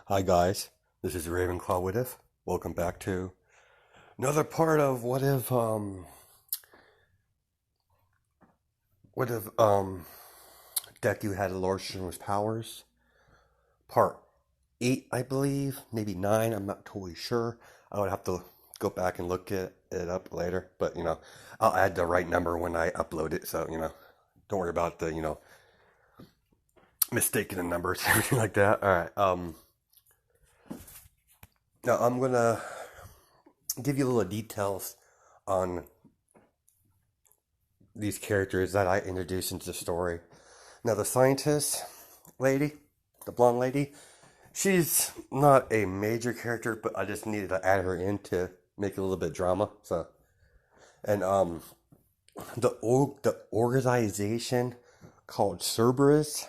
Hi guys, this is Ravenclaw What If. Welcome back to another part of what if Deku had a large stream powers. Part 8, I believe, maybe 9, I'm not totally sure. I would have to go back and look it up later, but I'll add the right number when I upload it, so don't worry about the, mistaking the numbers, everything like that. Alright, now I'm gonna give you a little details on these characters that I introduced into the story. Now, the scientist lady, the blonde lady, she's not a major character, but I just needed to add her in to make a little bit of drama. So, and the organization called Cerberus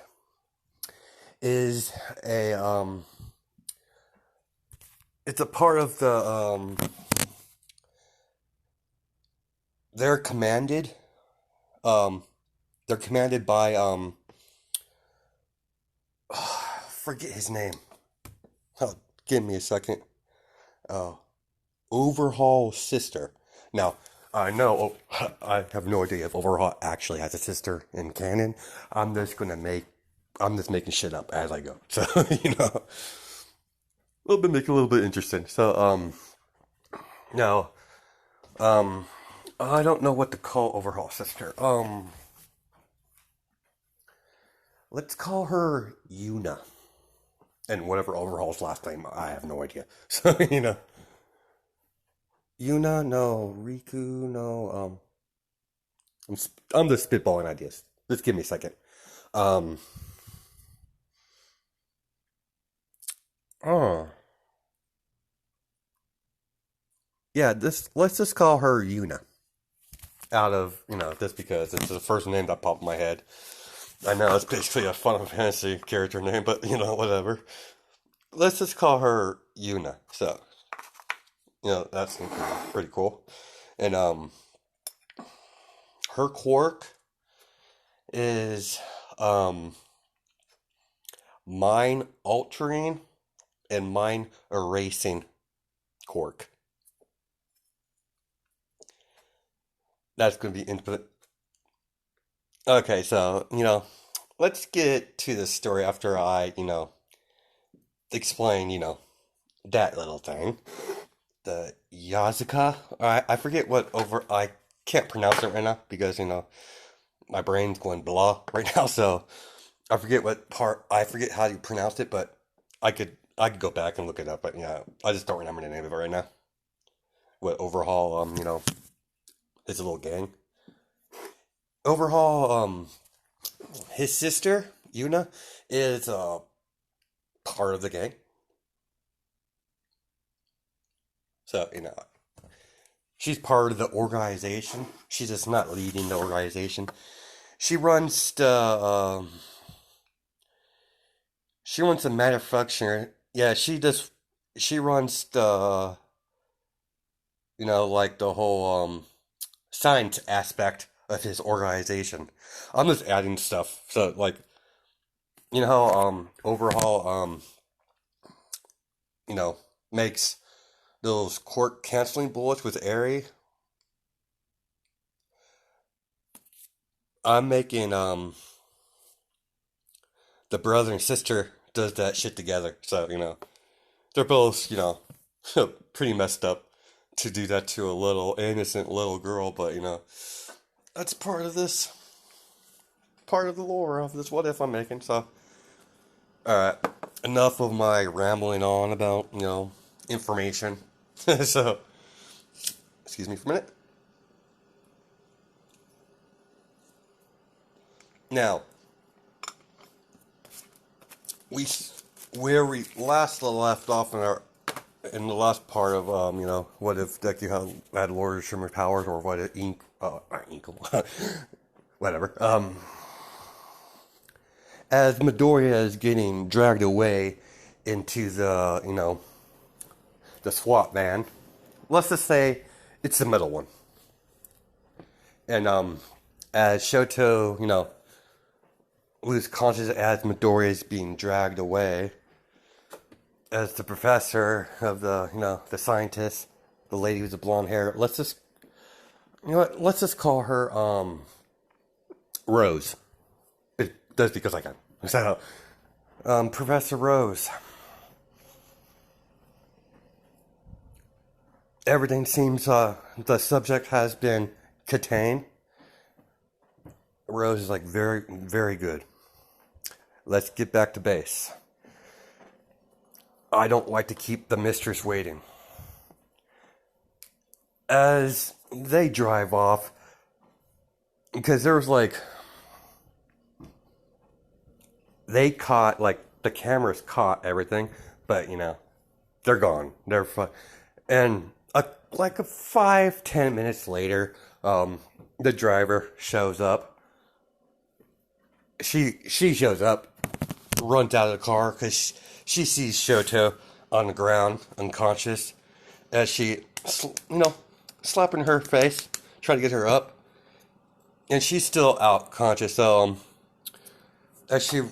is a it's a part of the they're commanded um they're commanded by forget his name. Oh, give me a second. Oh, Overhaul's sister. Now, I know I have no idea if Overhaul actually has a sister in canon. I'm just making shit up as I go. So, a little bit make it a little bit interesting. So, now, um, I don't know what to call Overhaul's sister. Let's call her Yuna. And whatever Overhaul's last name, I have no idea. So, Yuna, no. Riku, no. I'm just spitballing ideas. Just give me a second. Um, oh, yeah. Let's just call her Yuna. Out of just because it's the first name that popped in my head. I know it's basically a Final Fantasy character name, but whatever. Let's just call her Yuna. So, that's pretty cool. And her quirk is mind altering and mind erasing quirk. That's going to be infinite. Okay, so, let's get to the story after I, explain, that little thing. The Yazuka. I forget I can't pronounce it right now because, my brain's going blah right now, so I forget how you pronounce it, but I could go back and look it up, but yeah, I just don't remember the name of it right now. What Overhaul, his little gang. Overhaul, his sister, Yuna, is part of the gang. So, she's part of the organization. She's just not leading the organization. She runs the manufacturing. Yeah, she runs the like the whole science aspect of his organization. I'm just adding stuff. So like how Overhaul you know makes those quirk canceling bullets with Airy. I'm making the brother and sister does that shit together. So, they're both, pretty messed up to do that to a little innocent little girl, but that's part of the lore of this what if I'm making. So, alright. Enough of my rambling on about, information. So, excuse me for a minute. Now, we where we last left off in the last part of what if Deku had Lord of Shimmer's powers, or what if Ink whatever, as Midoriya is getting dragged away into the the SWAT van. Let's just say it's the middle one. And as Shoto lose consciousness as Midoriya is being dragged away, as the professor of the scientist, the lady with the blonde hair. Let's just call her Rose. That's because I can. So, Professor Rose. Everything seems the subject has been contained. Rose is like very, very good. Let's get back to base. I don't like to keep the mistress waiting. As they drive off, because there was the cameras caught everything, but they're gone. They're fun. And 5-10 minutes later, the driver shows up. She shows up, runs out of the car because she sees Shoto on the ground, unconscious, as she, slapping her face, trying to get her up, and she's still out conscious. So, she's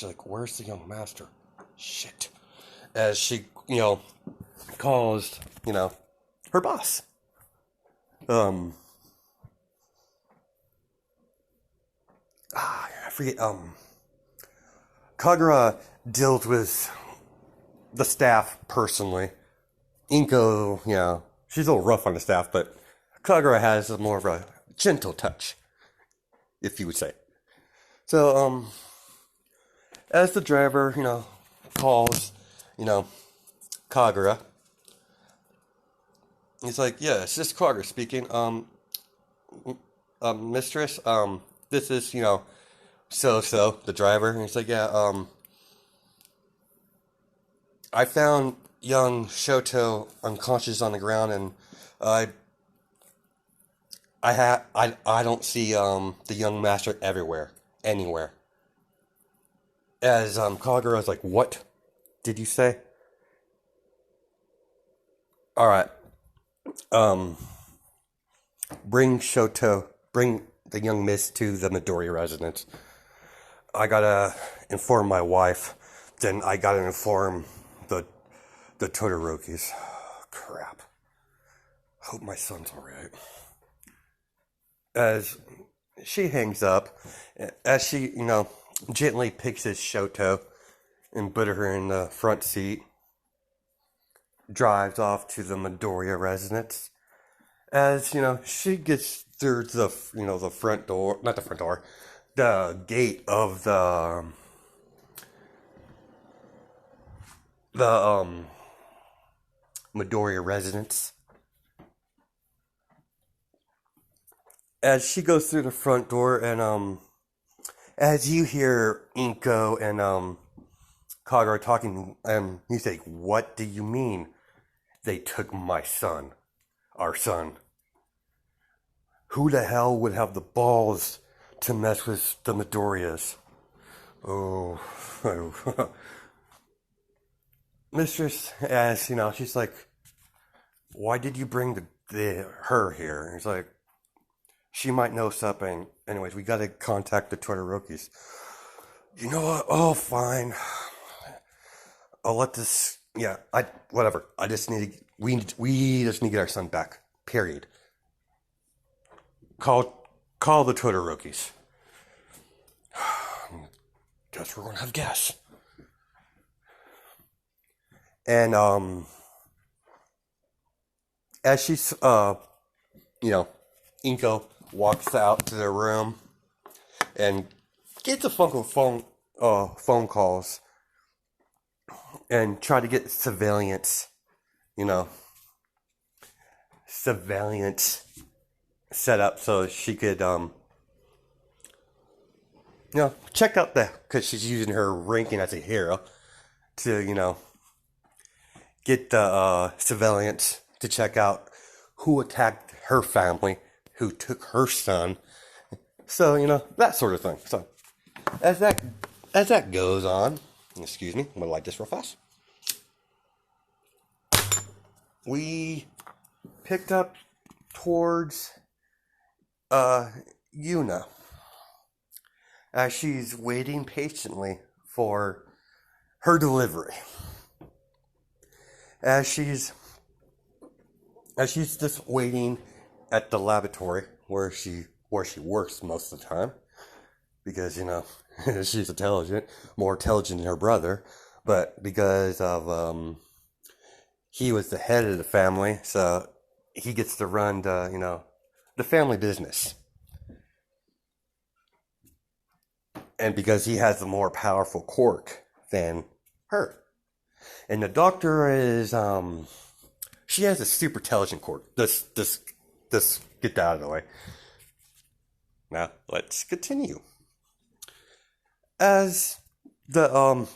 like, "Where's the young master?" Shit. As she, calls, her boss. I forget. Kagura deals with the staff personally. Inko, she's a little rough on the staff, but Kagura has more of a gentle touch, if you would say. So, as the driver, calls, Kagura, he's like, "Yeah, it's just Kagura speaking. Mistress, this is, so, the driver." And he's like, "Yeah, I found young Shoto unconscious on the ground, and I don't see the young master anywhere." As Kagura's like, "What did you say?" All right, bring the young miss to the Midori residence. I gotta inform my wife. Then I gotta inform the Todorokis. Crap. Hope my son's alright. As she hangs up, as she, gently picks his Shoto and put her in the front seat, drives off to the Midoriya residence. As, she gets through the front door, not the front door, the gate of the Midoriya residence. As she goes through the front door, and as you hear Inko and Kagura talking, and he's like, "What do you mean they took my son, our son? Who the hell would have the balls to mess with the Midoriyas?" Oh, Mistress, as she's like, "Why did you bring her here?" And he's like, "She might know something. Anyways, we gotta contact the Todorokis." "You know what? Oh, fine. I'll let this. Yeah, whatever. I just need to. We just need to get our son back. Period. Call the Todorokis." Guess we're gonna have gas. And as she's Inko walks out to their room and gets a phone calls and try to get surveillance set up so she could check out because she's using her ranking as a hero to get the surveillance to check out who attacked her family, who took her son. So, that sort of thing. So, as that goes on, excuse me, I'm going to light this real fast. We picked up towards Yuna as she's waiting patiently for her delivery. As she's just waiting at the laboratory where she works most of the time, because she's intelligent, more intelligent than her brother, but because of he was the head of the family, so he gets to run the family business. And because he has a more powerful quirk than her. And the doctor is she has a super intelligent quirk. This get that out of the way. Now let's continue. As the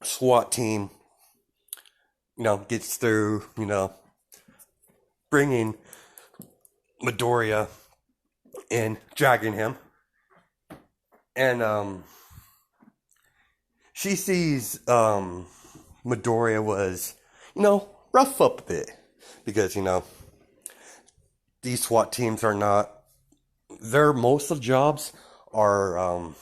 SWAT team gets through, bringing Midoriya and dragging him, and she sees Midoriya was, rough up a bit, because these SWAT teams are not. Their most of the jobs are,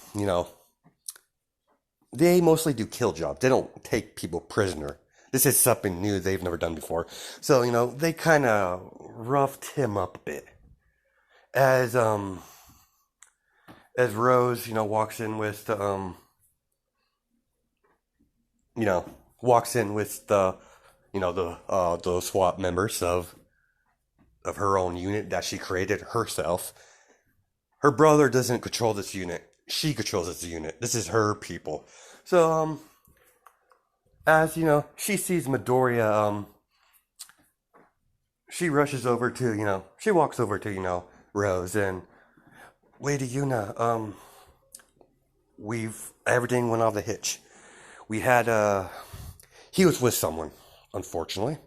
they mostly do kill jobs. They don't take people prisoner. This is something new they've never done before. So, they kind of roughed him up a bit. As Rose, walks in with the, walks in with the, the SWAT members of her own unit that she created herself. Her brother doesn't control this unit. She controls this unit. This is her people. So, as she sees Midoriya, she rushes over to, she walks over to, Rose, and Lady Yuna, everything went off the hitch. We had, he was with someone, unfortunately.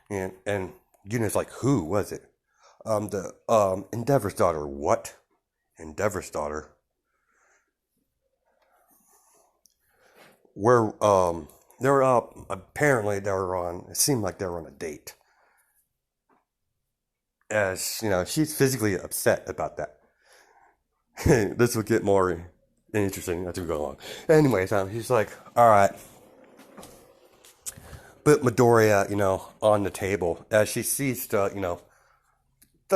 And Yuna's like, who was it? Endeavor's daughter. What? Endeavor's daughter? They're apparently they were on, it seemed like they were on a date. As, she's physically upset about that. This will get more interesting as we go along. Anyways, she's like, alright. Put Midoriya, on the table as she sees the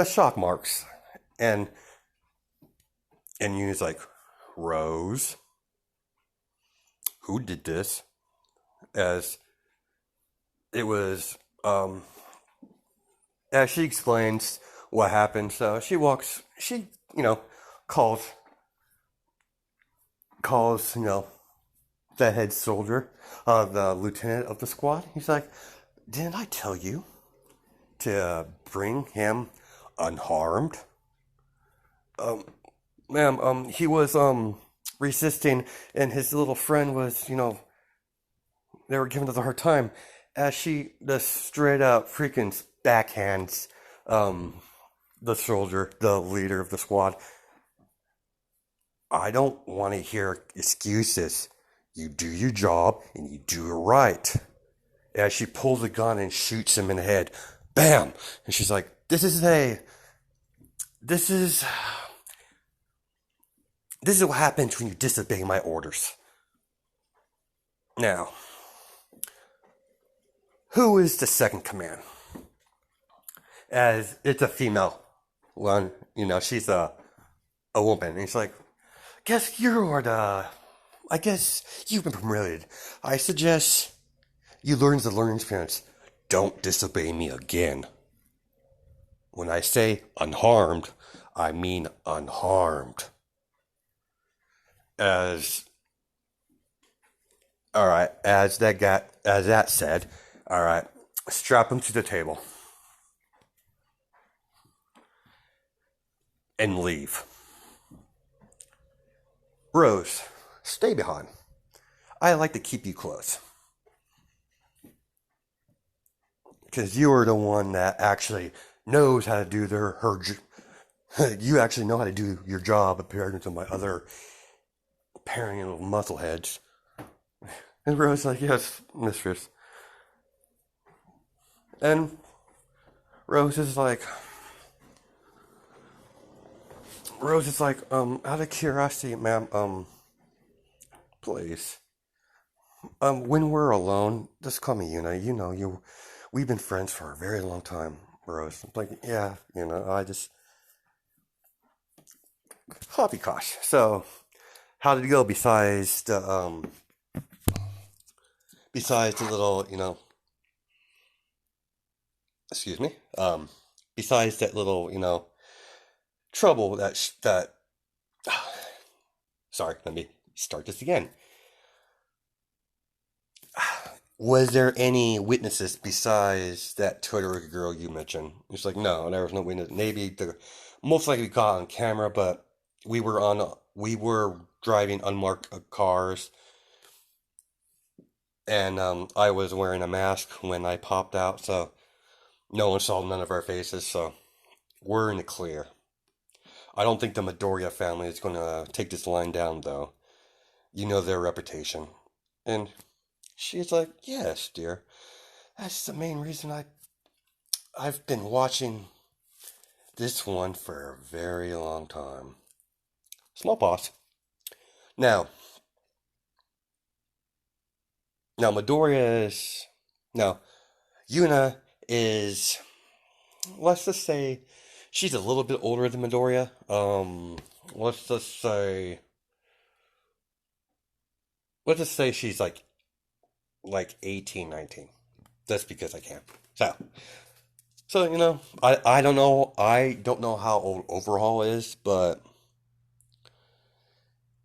shock marks. And Yuna's like, Rose? Who did this? As it was, as she explains what happened, so she calls, the head soldier, the lieutenant of the squad. He's like, didn't I tell you to bring him unharmed? Ma'am, he was, resisting, and his little friend was, they were giving us a hard time, as she just straight up freaking backhands, the soldier, the leader of the squad. I don't want to hear excuses. You do your job, and you do it right. As she pulls a gun and shoots him in the head. Bam! And she's like, this is what happens when you disobey my orders. Now, who is the second command? As it's a female one, she's a woman. And he's like, I guess you've been promoted. I suggest you learn the learning experience. Don't disobey me again. When I say unharmed, I mean unharmed. As that said, alright, strap him to the table. And leave. Rose, stay behind. I like to keep you close. Because you are the one that actually knows how to do you actually know how to do your job compared to my other pairing of muscle heads. And Rose like, yes, mistress. And Rose is like, out of curiosity, ma'am, please, When we're alone, just call me Yuna. You know, we've been friends for a very long time, Rose. Like, yeah, I just hobby gosh. So, how did it go besides the little, excuse me, besides that little, trouble that sorry, let me start this again. Was there any witnesses besides that Totoro girl you mentioned? It's like, no, there was no witness. Maybe the most likely caught on camera, but we were driving unmarked cars, and I was wearing a mask when I popped out, so no one saw none of our faces, so we're in the clear. I don't think the Midoriya family is going to take this line down, though. You know their reputation. And she's like, yes, dear. That's the main reason I've been watching this one for a very long time. Small pause. Now, now Midoriya is now Yuna is, let's just say she's a little bit older than Midoriya. Let's just say she's like 18, 19. That's because I can. So I don't know. I don't know how old Overhaul is, but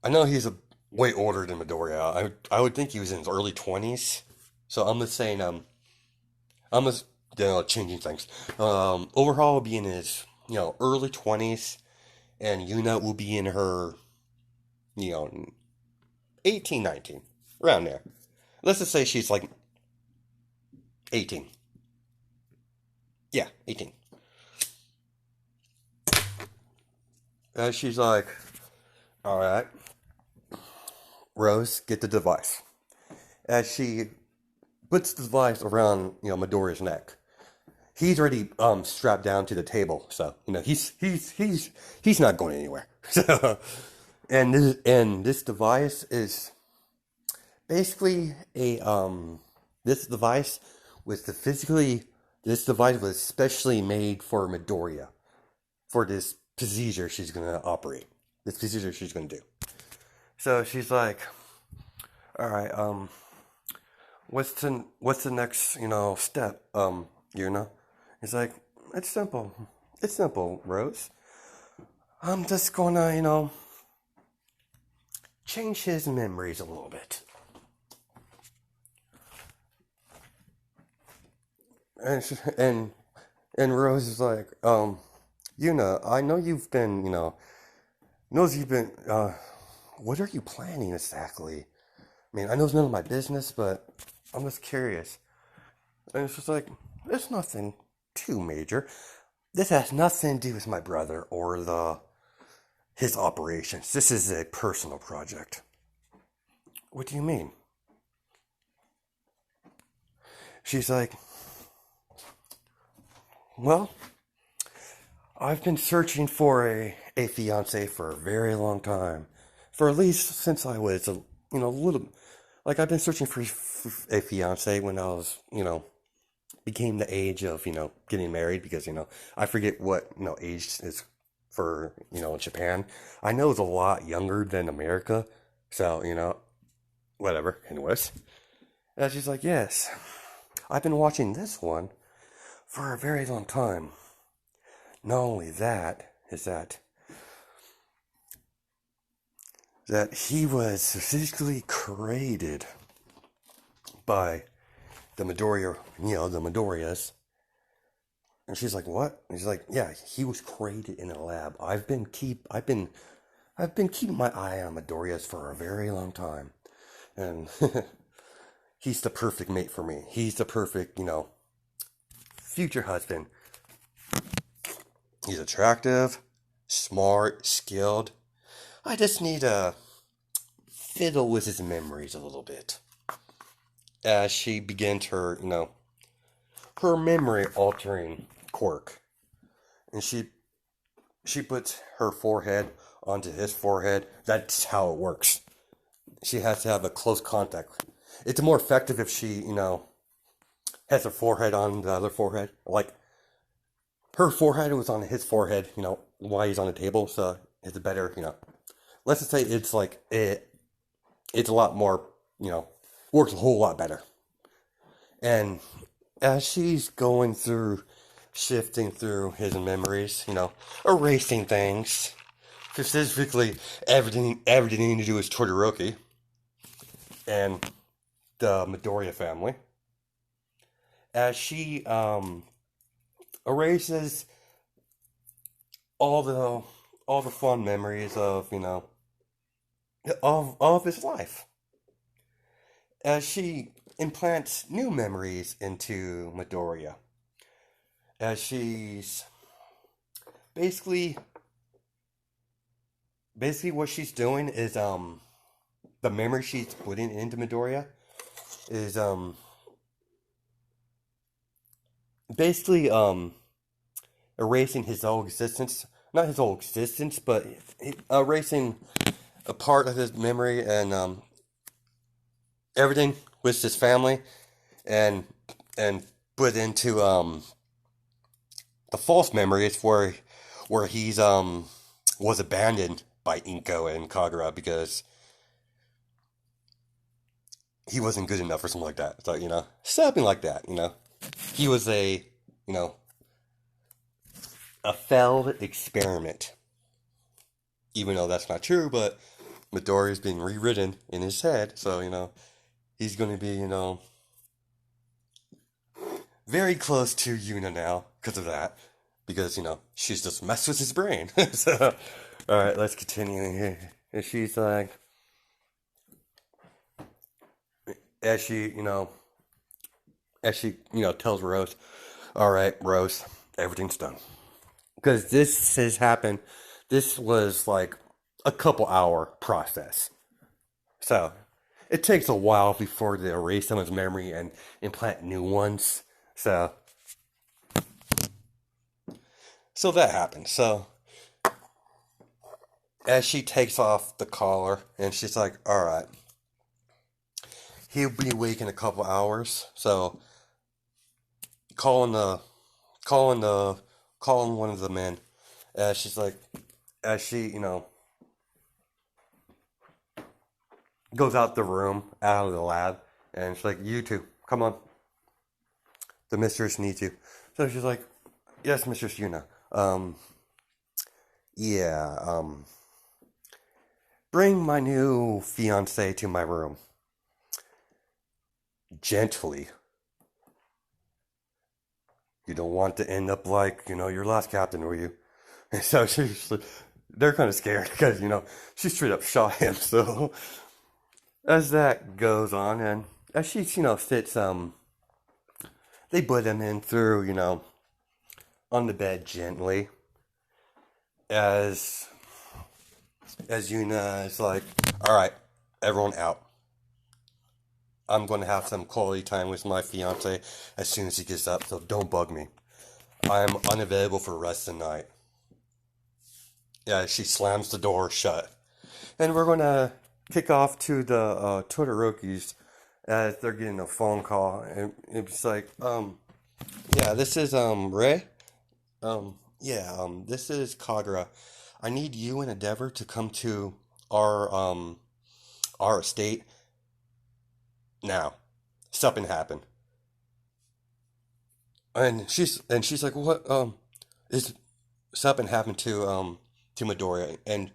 I know he's a way older than Midoriya. I would think he was in his early 20s. So I'm just saying I'm just changing things. Overhaul will be in his early 20s, and Yuna will be in her you know 18, 19, around there. Let's just say she's like 18. Yeah, 18. She's like, all right, Rose, get the device. As she puts the device around Midoriya's neck, he's already strapped down to the table, so he's not going anywhere. So, and this device is basically a this device was the physically this device was specially made for Midoriya for this procedure she's gonna operate. This procedure she's gonna do. So she's like, all right, what's the next step, He's like, it's simple. It's simple, Rose. I'm just gonna change his memories a little bit. And Rose is like, Yuna, I know you've been, knows you've been, what are you planning exactly? I mean, I know it's none of my business, but I'm just curious. And it's just like, it's nothing too major. This has nothing to do with my brother or his operations. This is a personal project. What do you mean? She's like, well, I've been searching for a fiance for a very long time. For at least since I was little, like I've been searching for a fiance when I was, became the age of, getting married because, I forget what, age is for, Japan. I know it's a lot younger than America. So, whatever. Anyways. And she's like, yes, I've been watching this one for a very long time. Not only that, is that he was physically created by the Midoriyas. And she's like, what? And he's like, yeah, he was created in a lab. I've been keeping my eye on Midoriyas for a very long time. And he's the perfect mate for me. He's the perfect, future husband. He's attractive, smart, skilled. I just need to fiddle with his memories a little bit. As she begins her memory altering quirk. And she puts her forehead onto his forehead. That's how it works. She has to have a close contact. it's more effective if she, has her forehead on the other forehead. Like, her forehead was on his forehead, while he's on the table, so it's a better, let's just say it's like, it's a lot more, works a whole lot better. And as she's going through, shifting through his memories, erasing things, specifically everything to do with Todoroki and the Midoriya family, as she erases all the all the fun memories of of his life, as she implants new memories into Midoriya, as she's basically what she's doing is the memory she's putting into Midoriya is basically erasing his whole existence. Not his whole existence, but erasing a part of his memory and everything with his family, and put into the false memories where he's was abandoned by Inko and Kagura because he wasn't good enough or something like that. So something like that. He was you know a failed experiment. Even though that's not true, but Midoriya's being rewritten in his head, so he's going to be very close to Yuna now because of that. Because she's just messed with his brain. So, all right, let's continue here. And she's like, as she tells Rose, all right, Rose, everything's done. Because this has happened. This was like a couple hour process. So it takes a while before they erase someone's memory and implant new ones. So that happened. So as she takes off the collar and she's like, all right, he'll be awake in a couple hours. So calling the calling the calling one of the men. She's like, as she goes out the room, out of the lab, and she's like, you two, come on. The mistress needs you. So she's like, yes, Mistress Yuna. Yeah, bring my new fiance to my room. Gently. You don't want to end up like, your last captain, were you? And so they're kind of scared because, she straight up shot him. So as that goes on, and as she, sits, they put him in through, on the bed gently. As Yuna is like, all right, everyone out. I'm going to have some quality time with my fiance as soon as he gets up, so don't bug me. I'm unavailable for the rest of the night. Yeah, she slams the door shut. And we're going to kick off to the Todorokis as they're getting a phone call. And it's like, yeah, this is, Ray? This is Kagura. I need you and Endeavor to come to our estate now. Something happened. And she's like, what, is something happened to Midoriya, and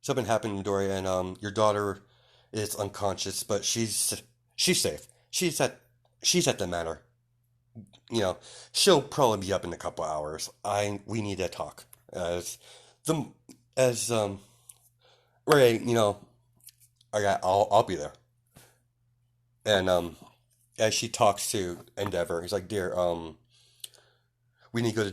something happened to Midoriya, and your daughter is unconscious, but she's safe. She's at the manor. You know, she'll probably be up in a couple hours. We need to talk. The as Ray, I'll be there. And as she talks to Endeavor, he's like, "Dear, we need to go to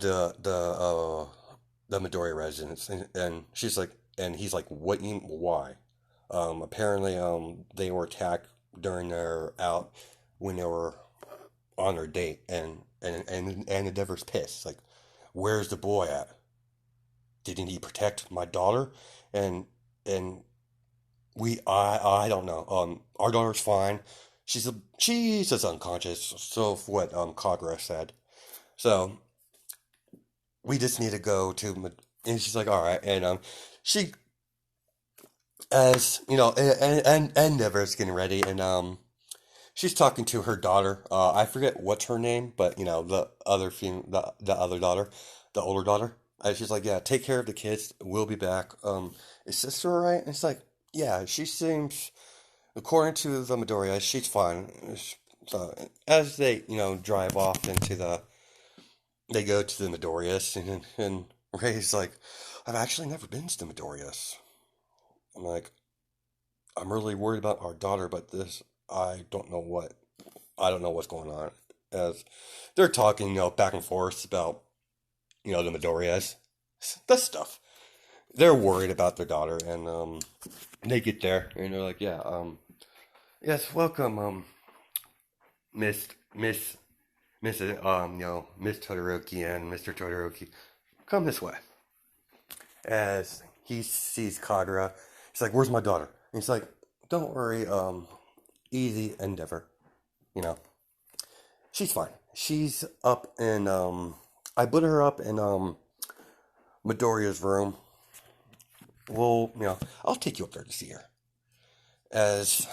the Midori residence," and she's like, and he's like, why? Apparently, they were attacked during their out when they were on their date, and Endeavor's pissed. Like, where's the boy at? Didn't he protect my daughter? And I don't know. Our daughter's fine. she's just unconscious. So of what Kagura said. So we just need to go to, and she's like, all right, and she as you know, and Never's getting ready, and she's talking to her daughter. I forget what's her name, but you know the other daughter, the older daughter. She's like, yeah, take care of the kids. We'll be back. Is sister all right? And it's like, yeah, she seems, according to the Midoriya, she's fine. So as they drive off into they go to the Midoriyas, and Ray's like, I've actually never been to the Midoriyas. I'm like, I'm really worried about our daughter, but this I don't know what's going on. As they're talking, back and forth about, the Midoriyas, that stuff. They're worried about their daughter, and they get there, and they're like, yeah, yes, welcome, Miss Miss Miss Miss Todoroki and Mr. Todoroki, come this way. As he sees Kagura, he's like, "Where's my daughter?" And he's like, "Don't worry, easy endeavor, you know." She's fine. She's up in I put her up in Midoriya's room. Well, I'll take you up there to see her. As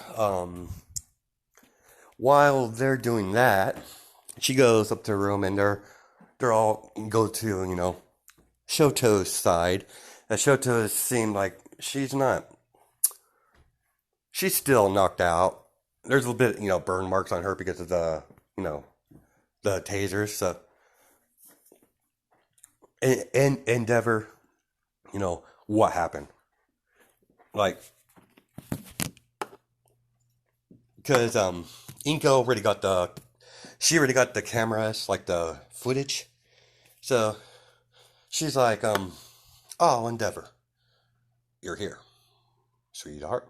while they're doing that, she goes up to her room, and they're all go to, Shoto's side. As Shoto seemed like she's still knocked out. There's a little bit, burn marks on her because of you know, the tasers. So, and Endeavor, what happened? Like, because Inko she already got the cameras, like the footage. So she's like, oh, Endeavor, you're here, sweetheart.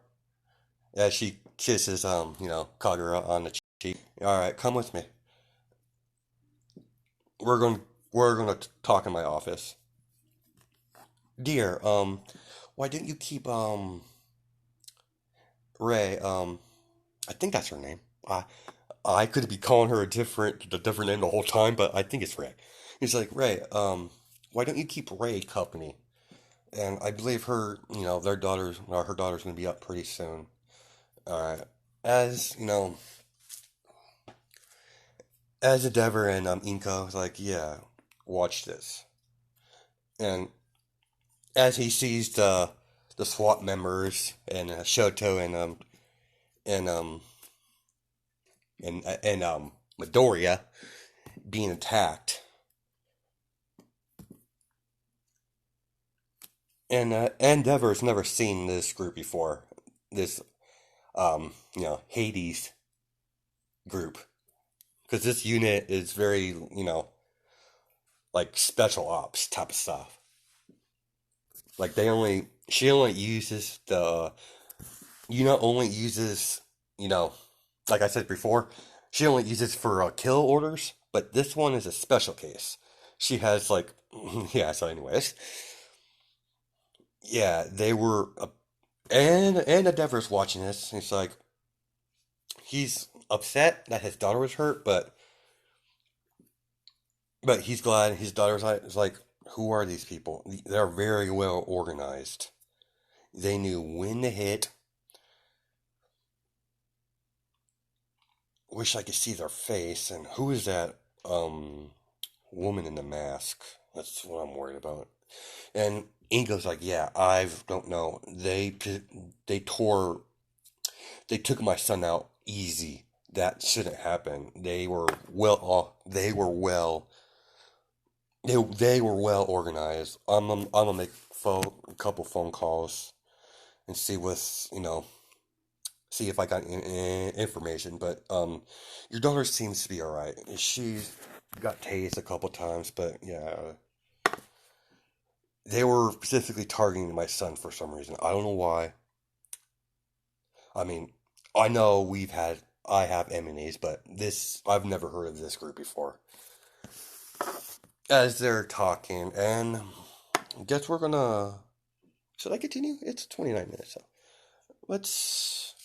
As she kisses, Kagura on the cheek. All right, come with me. We're going, we're going to talk in my office. Dear, why didn't you keep, Ray, I think that's her name. I could be calling her a different name the whole time, but I think it's Ray. He's like, Ray, why don't you keep Ray company? And I believe her daughter's gonna be up pretty soon. All right, as as Endeavor and Inko was like, yeah, watch this. And as he sees the SWAT members and Shoto and Midoriya being attacked, and Endeavor's never seen this group before. This Hades group, because this unit is very like special ops type of stuff. Like she only uses only uses you know like I said before, she only uses for kill orders, but this one is a special case. She has like yeah. So, anyways, yeah, they were and Endeavor's watching this. And he's like, he's upset that his daughter was hurt, but he's glad his daughter's is like, who are these people? They're very well organized. They knew when to hit. Wish I could see their face. And who is that woman in the mask? That's what I'm worried about. And Ingo's like, yeah, I don't know. They tore they took my son out easy. That shouldn't happen. They were well organized. I'm gonna make a couple phone calls and see if I got information. But your daughter seems to be all right. She got tased a couple times, but yeah, they were specifically targeting my son for some reason. I don't know why. I mean, I know I have enemies, but this I've never heard of this group before. As they're talking, and guess we're gonna. Should I continue? It's 29 minutes. So let's.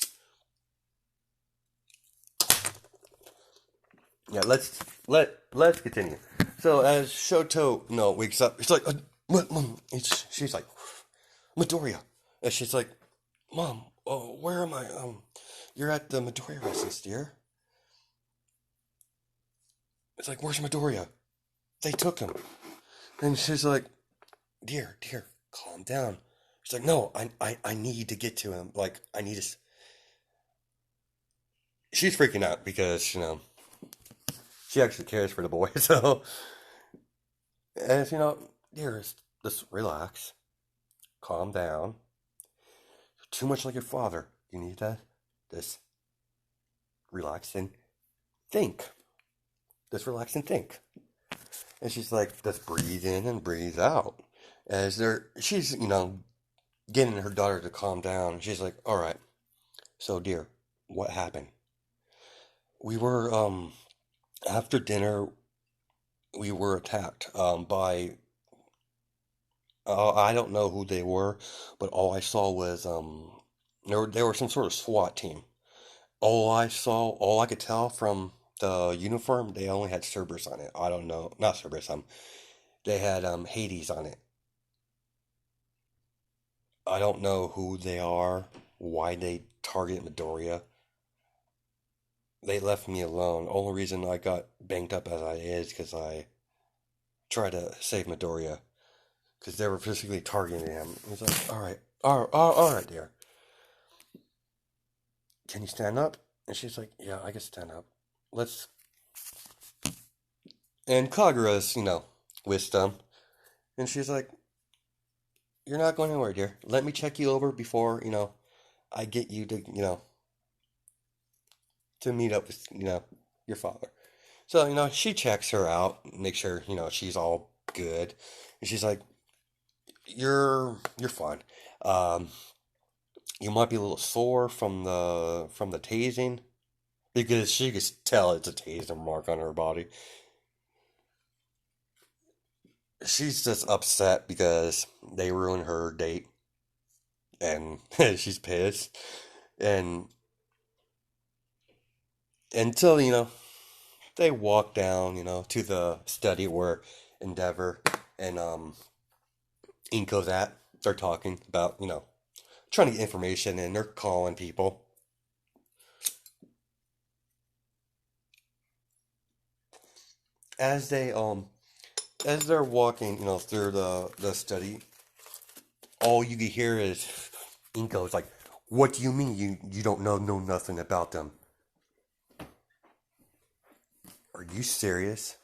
Yeah, let's continue. So as Shoto, wakes up, she's like, what, Mom? She's like, Midoriya, and she's like, Mom, oh, where am I? You're at the Midoriya residence, dear. It's like, where's Midoriya? They took him, and she's like, dear, calm down. She's like, no, I need to get to him. Like, I need to. She's freaking out because she actually cares for the boy. So, as dearest, just relax, calm down. You're too much like your father. You need to just relax and think. Just relax and think. And she's like, just breathe in and breathe out. She's getting her daughter to calm down. She's like, all right, so dear, what happened? We were after dinner. We were attacked by I don't know who they were, but all I saw was they were some sort of SWAT team. All I could tell from the uniform, they only had Cerberus on it. I don't know, not Cerberus. They had Hades on it. I don't know who they are, why they target Midoriya. They left me alone. Only reason I got banged up as I is because I tried to save Midoriya because they were physically targeting him. He's like, all right, dear. Can you stand up? And she's like, yeah, I can stand up. Let's. And Kagura's, wisdom. And she's like, you're not going anywhere, dear. Let me check you over before, I get you to, to meet up with, your father. So, she checks her out, make sure, she's all good. And she's like, you're fine. Um, you might be a little sore from the tasing because she could tell it's a taser mark on her body. She's just upset because they ruined her date and she's pissed. And until, they walk down, to the study where Endeavor and Inko's at. They're talking about, trying to get information and they're calling people. As they as they're walking, through the study, all you can hear is Inko's like, "What do you mean you don't know nothing about them? Are you serious?"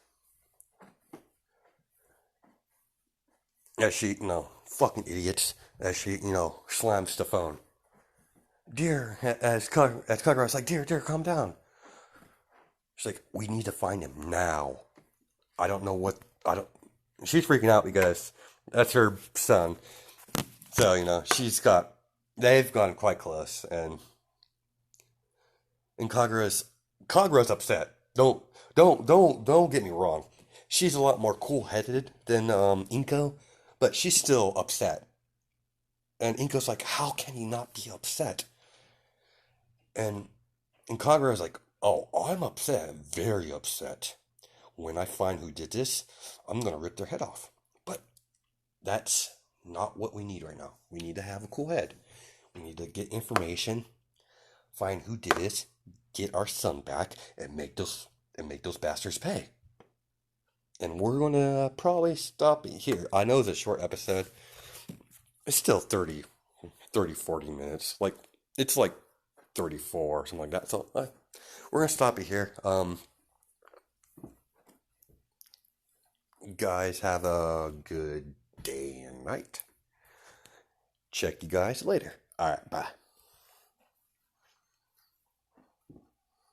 As she, fucking idiots. As she, slams the phone. Dear, as Kagura's like, dear, calm down. She's like, we need to find him now. I don't know what I don't. She's freaking out because that's her son. So they've gone quite close, and Kagura's upset. Don't get me wrong. She's a lot more cool-headed than Inko, but she's still upset. And Inko's like, how can you not be upset? And and Kagura's like, oh, I'm upset. I'm very upset. When I find who did this, I'm gonna rip their head off. But that's not what we need right now. We need to have a cool head. We need to get information, find who did this, get our son back, and make those bastards pay. And we're gonna probably stop it here. I know it's a short episode. It's still 40 minutes. Like it's like 34 or something like that. So we're gonna stop it here. Guys, have a good day and night. Check you guys later. All right, bye.